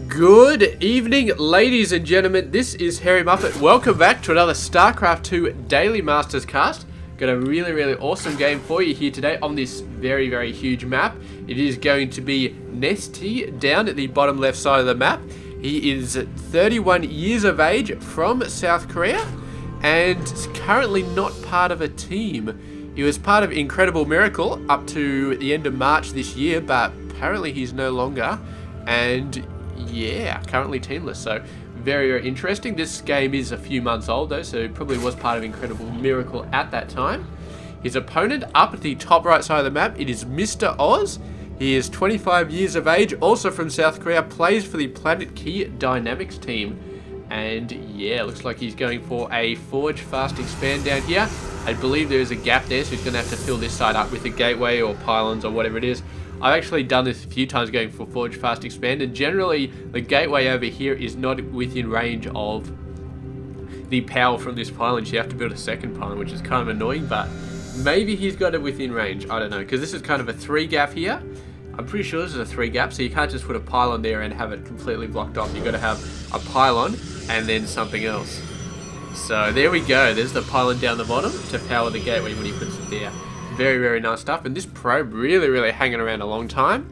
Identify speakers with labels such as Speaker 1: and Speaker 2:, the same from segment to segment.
Speaker 1: Good evening, ladies and gentlemen. This is Harry Muppet. Welcome back to another Starcraft 2 Daily Masters cast. Got a really awesome game for you here today on this very huge map. It is going to be NesTea down at the bottom left side of the map. He is 31 years of age from South Korea and is currently not part of a team. He was part of Incredible Miracle up to the end of March this year, but apparently he's no longer. And yeah, currently teamless, so very interesting. This game is a few months old though, so he probably was part of Incredible Miracle at that time. His opponent up at the top right side of the map, it is Mr. Oz. He is 25 years of age, also from South Korea, plays for the Planet Key Dynamics team. And yeah, looks like he's going for a Forge Fast Expand down here. I believe there is a gap there, so he's going to have to fill this side up with a gateway or pylons or whatever it is. I've actually done this a few times going for Forge Fast Expand, and generally the gateway over here is not within range of the power from this pylon. So you have to build a second pylon, which is kind of annoying, but maybe he's got it within range. I don't know, because this is kind of a 3 gap here. I'm pretty sure this is a 3 gap, so you can't just put a pylon there and have it completely blocked off. You've got to have a pylon and then something else. So there we go. There's the pylon down the bottom to power the gateway when he puts it there. Very nice stuff, and this probe really hanging around a long time,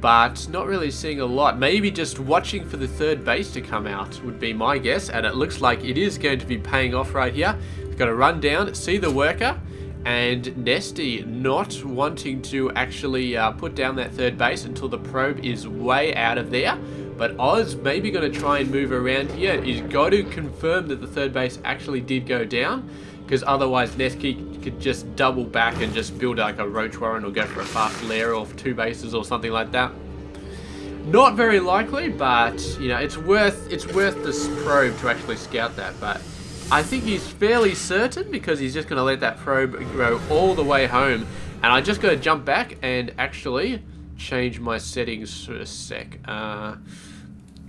Speaker 1: but not really seeing a lot. Maybe just watching for the third base to come out would be my guess, and it looks like it is going to be paying off right here. We've got to run down, see the worker, and NesTea not wanting to actually put down that third base until the probe is way out of there. But Oz maybe going to try and move around here. He's got to confirm that the third base actually did go down, because otherwise NesTea could just double back and just build like a roach warren or go for a fast lair or 2 bases or something like that. Not very likely, but you know, it's worth this probe to actually scout that. But I think he's fairly certain, because he's just going to let that probe go all the way home. And I just got to jump back and actually change my settings for a sec.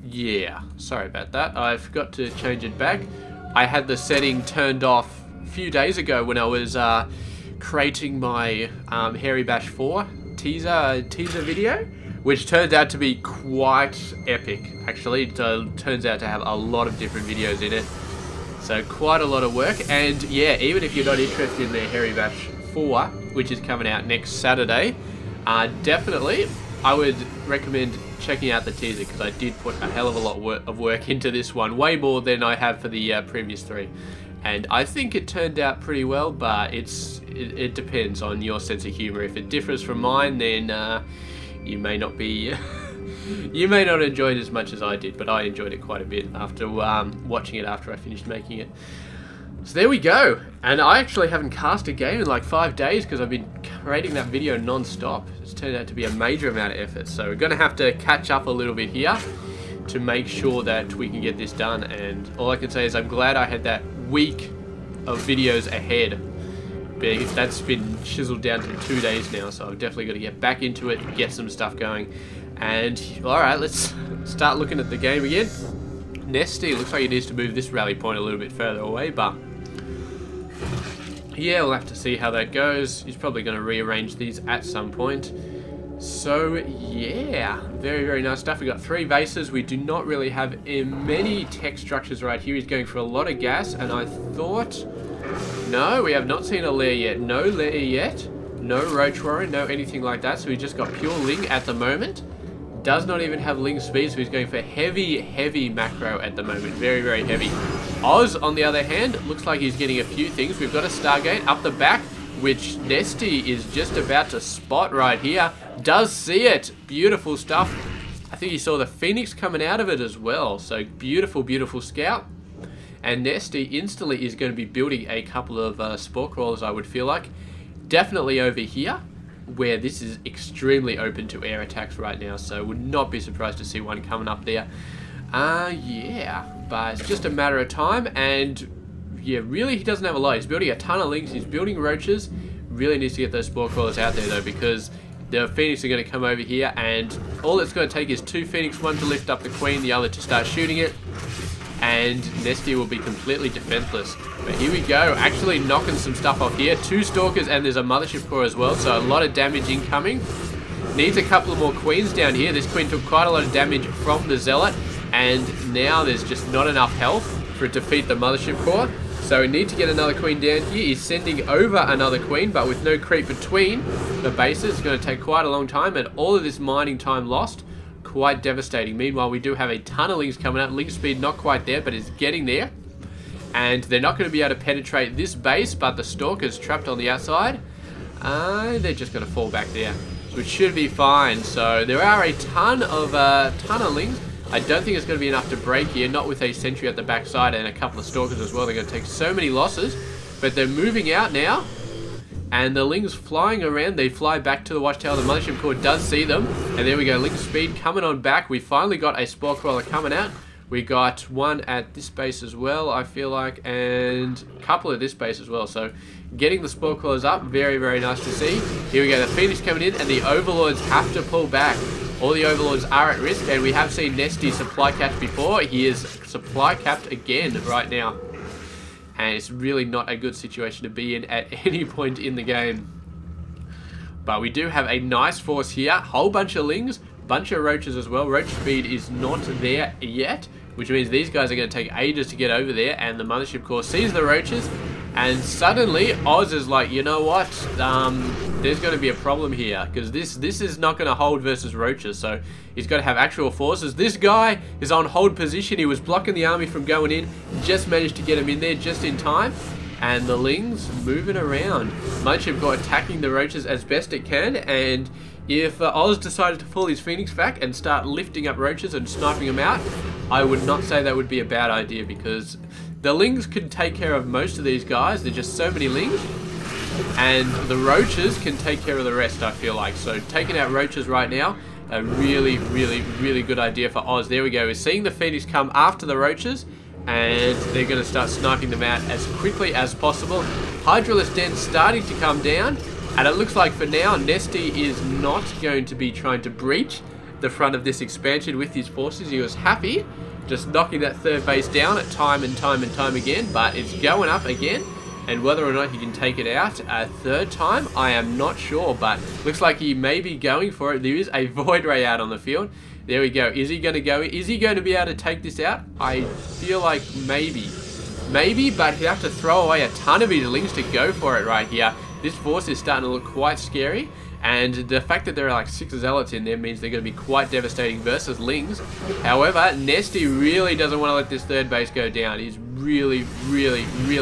Speaker 1: Yeah, sorry about that. I forgot to change it back. I had the setting turned off a few days ago when I was creating my Harry Bash 4 teaser video, which turns out to be quite epic. Actually, it turns out to have a lot of different videos in it. So quite a lot of work, and yeah, even if you're not interested in the Harry Bash 4, which is coming out next Saturday, definitely I would recommend checking out the teaser, because I did put a hell of a lot of work into this one, way more than I have for the previous 3. And I think it turned out pretty well, but it depends on your sense of humor. If it differs from mine, then you may not be you may not enjoy it as much as I did, but I enjoyed it quite a bit after watching it after I finished making it. So there we go, and I actually haven't cast a game in like 5 days because I've been creating that video non-stop. It's turned out to be a major amount of effort, so we're going to have to catch up a little bit here to make sure that we can get this done. And all I can say is I'm glad I had that week of videos ahead, but that's been chiseled down to 2 days now, so I've definitely got to get back into it and get some stuff going. And alright, let's start looking at the game again. NesTea looks like he needs to move this rally point a little bit further away, but yeah, we'll have to see how that goes. He's probably going to rearrange these at some point. So yeah, very nice stuff. We got 3 bases. We do not really have many tech structures right here. He's going for a lot of gas, and I thought, no, we have not seen a lair yet. No lair yet. No roach warren, no anything like that. So we just got pure Ling at the moment. Does not even have Ling speed, so he's going for heavy macro at the moment. Very heavy. Oz, on the other hand, looks like he's getting a few things. We've got a Stargate up the back, which NesTea is just about to spot right here. Does see it. Beautiful stuff. I think he saw the Phoenix coming out of it as well. So beautiful scout. And NesTea instantly is going to be building a couple of spore crawlers, I would feel like. Definitely over here, where this is extremely open to air attacks right now, so would not be surprised to see one coming up there. Yeah, but it's just a matter of time, and yeah, really he doesn't have a lot. He's building a ton of links, he's building roaches. Really needs to get those spore crawlers out there though, because the Phoenix are going to come over here, and all it's going to take is 2 Phoenix, one to lift up the Queen, the other to start shooting it, and NesTea will be completely defenseless. But here we go, actually knocking some stuff off here. 2 Stalkers, and there's a Mothership Core as well, so a lot of damage incoming. Needs a couple of more queens down here. This queen took quite a lot of damage from the zealot, and now there's just not enough health for it to defeat the mothership core. So we need to get another queen down here. He's sending over another queen, but with no creep between the bases, it's going to take quite a long time, and all of this mining time lost, quite devastating. Meanwhile, we do have a ton of lings coming up. Ling speed not quite there, but it's getting there. And they're not going to be able to penetrate this base, but the stalker's trapped on the outside. They're just going to fall back there, which should be fine. So there are a ton of lings. I don't think it's going to be enough to break here, not with a sentry at the backside and a couple of stalkers as well. They're going to take so many losses, but they're moving out now. And the lings flying around, they fly back to the watchtower. The mothership core does see them. And there we go, ling speed coming on back. We finally got a spore crawler coming out. We got one at this base as well, I feel like, and a couple at this base as well. So getting the spore crawlers up, very, very nice to see. Here we go, the Phoenix coming in, and the overlords have to pull back. All the overlords are at risk, and we have seen NesTea supply capped before. He is supply capped again right now. And it's really not a good situation to be in at any point in the game. But we do have a nice force here. Whole bunch of lings, bunch of roaches as well. Roach speed is not there yet, which means these guys are going to take ages to get over there. And the mothership core sees the roaches, and suddenly Oz is like, you know what? There's going to be a problem here, because this is not going to hold versus roaches. So he's got to have actual forces. This guy is on hold position. He was blocking the army from going in. Just managed to get him in there just in time. And the lings moving around. Mothership core attacking the roaches as best it can. And if Oz decided to pull his Phoenix back and start lifting up roaches and sniping them out, I would not say that would be a bad idea, because the lings can take care of most of these guys. There's just so many lings. And the roaches can take care of the rest, I feel like. So taking out roaches right now, a really, really, really good idea for Oz. There we go. We're seeing the Phoenix come after the roaches, and they're going to start sniping them out as quickly as possible. Hydralisk Den starting to come down, and it looks like for now NesTea is not going to be trying to breach the front of this expansion with his forces. He was happy just knocking that third base down at time and time again, but it's going up again. And whether or not he can take it out a third time, I am not sure, but looks like he may be going for it. There is a Void Ray out on the field. There we go. Is he going to go? Is he going to be able to take this out? I feel like maybe. Maybe, but he'll have to throw away a ton of his lings to go for it right here. This force is starting to look quite scary. And the fact that there are like 6 zealots in there means they're going to be quite devastating versus lings. However, NesTea really doesn't want to let this third base go down. He's really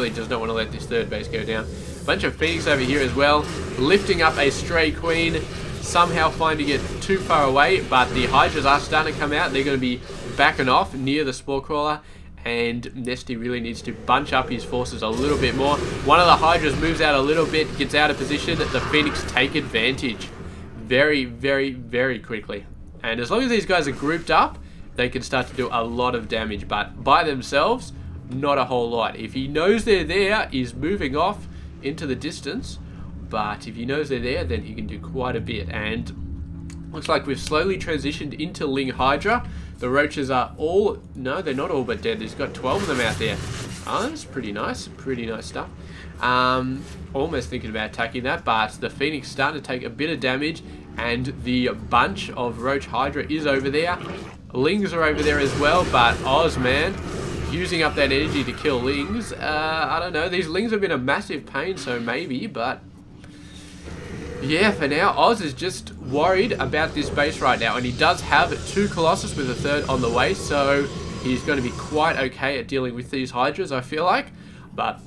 Speaker 1: does not want to let this third base go down. Bunch of Phoenix over here as well, lifting up a stray queen, somehow finding it too far away, but the Hydras are starting to come out. They're going to be backing off near the spore crawler, and NesTea really needs to bunch up his forces a little bit more. One of the Hydras moves out a little bit, gets out of position. The Phoenix take advantage very quickly. And as long as these guys are grouped up, they can start to do a lot of damage, but by themselves, not a whole lot. If he knows they're there, he's moving off into the distance, but if he knows they're there, then he can do quite a bit. And looks like we've slowly transitioned into Ling Hydra. The roaches are all, no, they're not all but dead. There's got 12 of them out there. Oh, that's pretty nice stuff. Almost thinking about attacking that, but the Phoenix starting to take a bit of damage, and the bunch of Roach Hydra is over there. Lings are over there as well, but Oz, man, using up that energy to kill lings. I don't know, these lings have been a massive pain, so maybe, but yeah, for now, Oz is just worried about this base right now, and he does have 2 Colossus with a 3rd on the way, so he's going to be quite okay at dealing with these Hydras, I feel like. But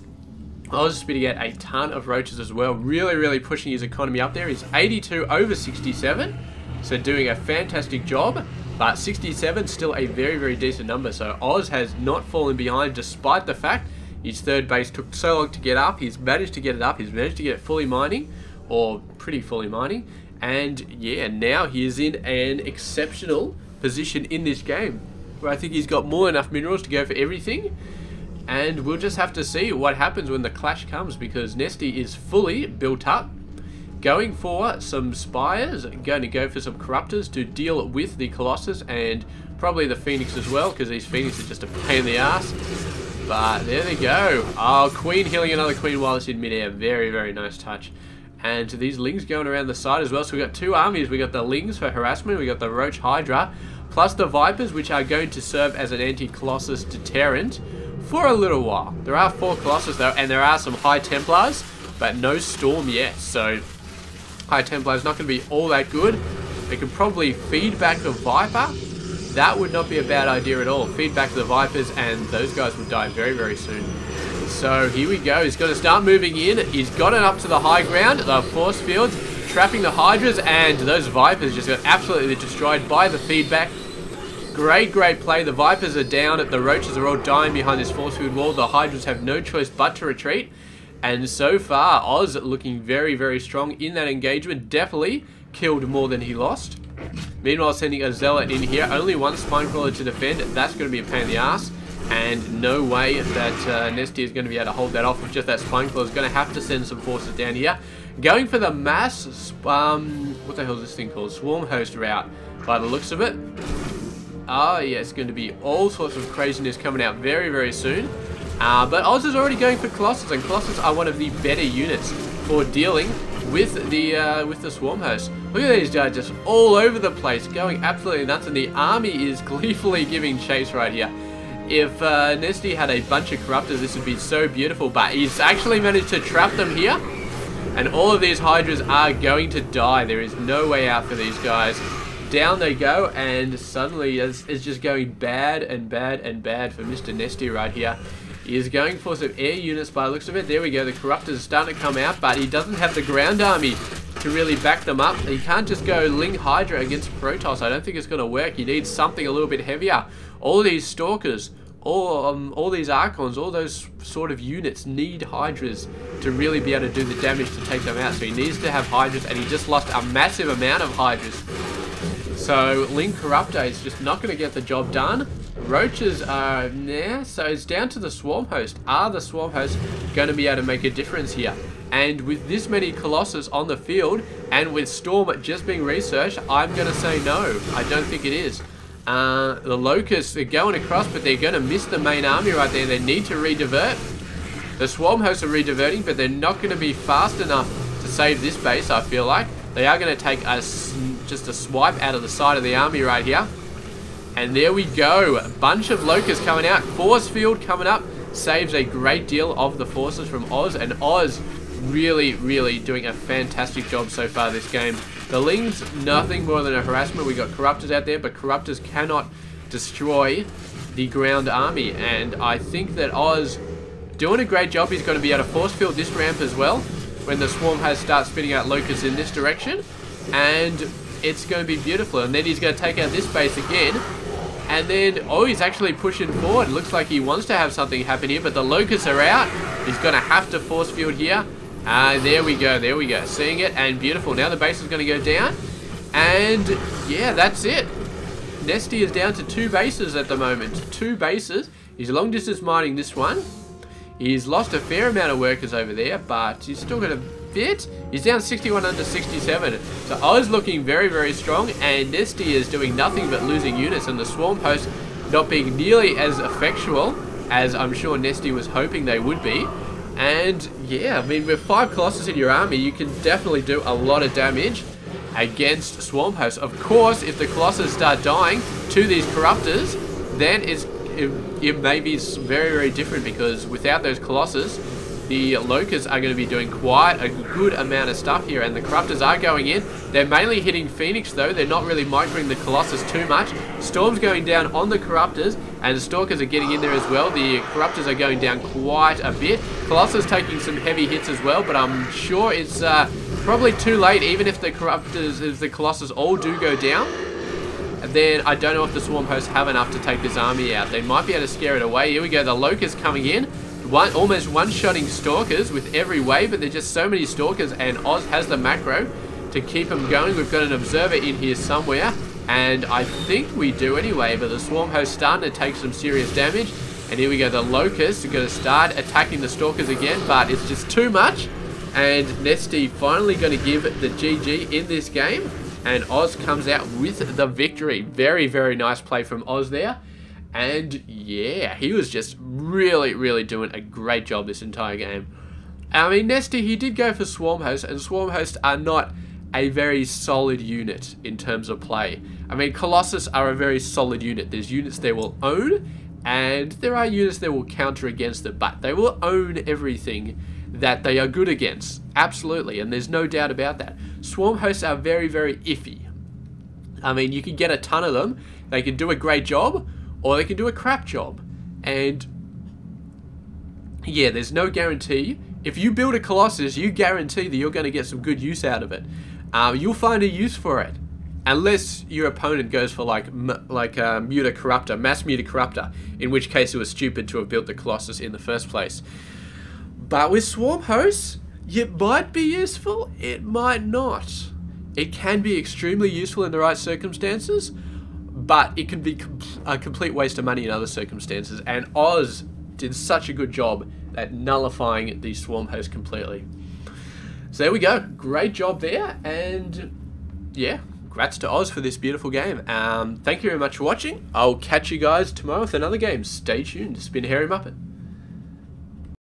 Speaker 1: Oz is spitting out a ton of roaches as well, really pushing his economy up there. He's 82 over 67, so doing a fantastic job. But 67 still a very decent number, so Oz has not fallen behind despite the fact his 3rd base took so long to get up. He's managed to get it up, he's managed to get it fully mining, or pretty fully mining, and yeah, now he is in an exceptional position in this game, where I think he's got more than enough minerals to go for everything. And we'll just have to see what happens when the clash comes, because NesTea is fully built up, going for some Spires, going to go for some Corruptors to deal with the Colossus, and probably the Phoenix as well, because these Phoenix are just a pain in the ass. But there they go. Oh, Queen healing another Queen while it's in midair. Very nice touch. And these Lings going around the side as well. So we got two armies. We got the Lings for harassment. We got the Roach Hydra. Plus the Vipers, which are going to serve as an anti-Colossus deterrent for a little while. There are 4 Colossus though, and there are some High Templars, but no Storm yet. So High Templar is not going to be all that good. They could probably feed back the Viper. That would not be a bad idea at all. Feed back the Vipers, and those guys would die very, very soon. So here we go. He's going to start moving in. He's got it up to the high ground. The force fields, trapping the Hydras, and those Vipers just got absolutely destroyed by the feedback. Great, great play. The Vipers are down. The Roaches are all dying behind this force field wall. The Hydras have no choice but to retreat. And so far, Oz looking very, very strong in that engagement. Definitely killed more than he lost. Meanwhile, sending a Zealot in here. Only one Spinecrawler to defend. That's going to be a pain in the ass. And no way that NesTea is going to be able to hold that off with just that Spinecrawler. Is going to have to send some forces down here. Going for the mass, what the hell is this thing called? Swarm host route, by the looks of it. Oh yeah, it's going to be all sorts of craziness coming out very, very soon. But Oz is already going for Colossus, and Colossus are one of the better units for dealing with the Swarm host. Look at these guys just all over the place, going absolutely nuts, and the army is gleefully giving chase right here. If NesTea had a bunch of Corruptors, this would be so beautiful, but he's actually managed to trap them here, and all of these Hydras are going to die. There is no way out for these guys. Down they go, and suddenly it's just going bad and bad and bad for Mr. NesTea right here. He is going for some air units by the looks of it. There we go, the Corruptors are starting to come out, but he doesn't have the ground army to really back them up. He can't just go Ling Hydra against Protoss. I don't think it's going to work. He needs something a little bit heavier. All of these Stalkers, all these Archons, all those sort of units need Hydras to really be able to do the damage to take them out. So he needs to have Hydras, and he just lost a massive amount of Hydras. So Ling Corruptor is just not going to get the job done. Roaches are nah, so it's down to the Swarm host. Are the Swarm hosts going to be able to make a difference here? And with this many Colossus on the field, and with Storm just being researched, I'm going to say no. I don't think it is. The Locusts are going across, but they're going to miss the main army right there. They need to redivert. The Swarm hosts are rediverting, but they're not going to be fast enough to save this base, I feel like. They are going to take just a swipe out of the side of the army right here. And there we go. A bunch of Locusts coming out. Force field coming up. Saves a great deal of the forces from Oz. And Oz really, really doing a fantastic job so far this game. The Lings, nothing more than a harassment. We got Corruptors out there, but Corruptors cannot destroy the ground army. And I think that Oz doing a great job. He's going to be able to force field this ramp as well when the Swarm has starts spitting out Locusts in this direction. And it's going to be beautiful. And then he's going to take out this base again. And then, oh, he's actually pushing forward. Looks like he wants to have something happen here, but the Locusts are out. He's going to have to force field here. There we go, there we go. Seeing it, and beautiful. Now the base is going to go down. And, yeah, that's it. NesTea is down to 2 bases at the moment. 2 bases. He's long distance mining this one. He's lost a fair amount of workers over there, but he's still got a bit. He's down 61 under 67. So Oz looking very, very strong, and NesTea is doing nothing but losing units, and the Swarm host not being nearly as effectual as I'm sure NesTea was hoping they would be. And yeah, I mean, with 5 Colossus in your army, you can definitely do a lot of damage against Swarm hosts. Of course, if the Colossus start dying to these Corruptors, then it may be very, very different, because without those Colossus, the Locusts are going to be doing quite a good amount of stuff here, and the Corruptors are going in. They're mainly hitting Phoenix though. They're not really microing the Colossus too much. Storm's going down on the Corruptors, and the Stalkers are getting in there as well. The Corruptors are going down quite a bit. Colossus taking some heavy hits as well, but I'm sure it's probably too late. Even if the Corruptors, if the Colossus all do go down, then I don't know if the Swarm hosts have enough to take this army out. They might be able to scare it away. Here we go, the Locusts coming in. Almost one-shotting Stalkers with every wave, but there's just so many Stalkers, and Oz has the macro to keep them going. We've got an observer in here somewhere, and I think we do anyway, but the Swarm host starting to take some serious damage. And here we go, the Locusts are going to start attacking the Stalkers again, but it's just too much. And NesTea finally going to give the GG in this game, and Oz comes out with the victory. Very, very nice play from Oz there. And yeah, he was just really, really doing a great job this entire game. I mean, NesTea, he did go for Swarm Host, and Swarm Hosts are not a very solid unit in terms of play. I mean, Colossus are a very solid unit. There's units they will own, and there are units that will counter against it, but they will own everything that they are good against. Absolutely, and there's no doubt about that. Swarm Hosts are very, very iffy. I mean, you can get a ton of them. They can do a great job, or they can do a crap job. And yeah, there's no guarantee. If you build a Colossus, you guarantee that you're going to get some good use out of it. You'll find a use for it, unless your opponent goes for like Muta Corruptor, Mass Muta Corruptor, in which case it was stupid to have built the Colossus in the first place. But with Swarm Hosts, it might be useful, it might not. It can be extremely useful in the right circumstances, but it can be a complete waste of money in other circumstances, and Oz did such a good job at nullifying the Swarm Host completely. So there we go, great job there, and yeah, congrats to Oz for this beautiful game. Thank you very much for watching. I'll catch you guys tomorrow with another game. Stay tuned. It's been Hairy Muppet.